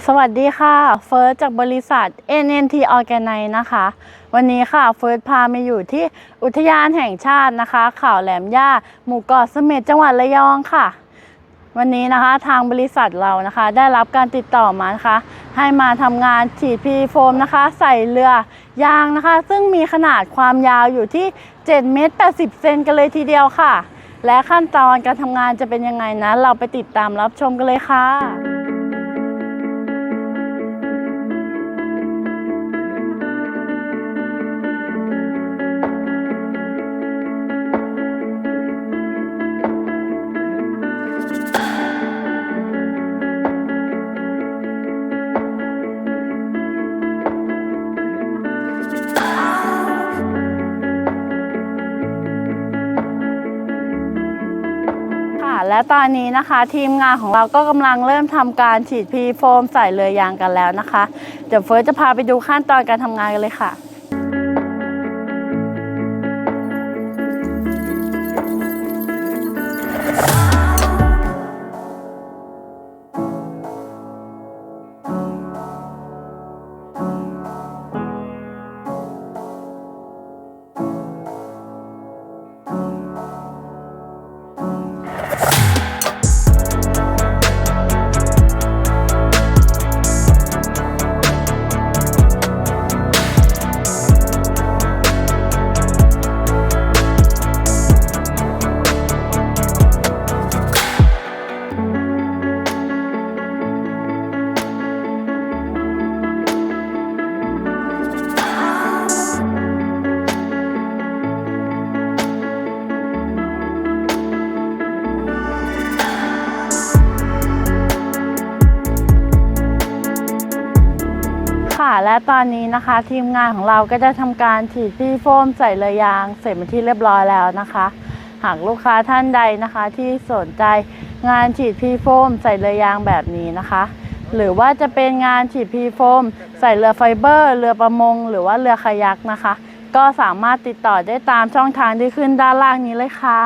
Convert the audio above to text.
สวัสดีค่ะเฟิร์สจากบริษัท NNT Organize นะคะวันนี้ค่ะเฟิร์สพามาอยู่ที่อุทยานแห่งชาตินะคะเขาแหลมย่าหมู่เกาะเสม็ดจังหวัดระยองค่ะวันนี้นะคะทางบริษัทเรานะคะได้รับการติดต่อมานะคะให้มาทำงานฉีดพีโฟมนะคะใส่เรือยางนะคะซึ่งมีขนาดความยาวอยู่ที่7 เมตร 80 เซนกันเลยทีเดียวค่ะและขั้นตอนการทำงานจะเป็นยังไงนะเราไปติดตามรับชมกันเลยค่ะและตอนนี้นะคะทีมงานของเราก็กำลังเริ่มทำการฉีดพีโฟมใส่เรือยางกันแล้วนะคะเดี๋ยวเฟิร์สจะพาไปดูขั้นตอนการทำงานกันเลยค่ะและตอนนี้นะคะทีมงานของเราก็จะทำการฉีดพีโฟมใส่เรือยางเสร็จเป็นที่เรียบร้อยแล้วนะคะหากลูกค้าท่านใดนะคะที่สนใจงานฉีดพีโฟมใส่เรือยางแบบนี้นะคะหรือว่าจะเป็นงานฉีดพีโฟมใส่เรือไฟเบอร์เรือประมงหรือว่าเรือคายักนะคะก็สามารถติดต่อได้ตามช่องทางที่ขึ้นด้านล่างนี้เลยค่ะ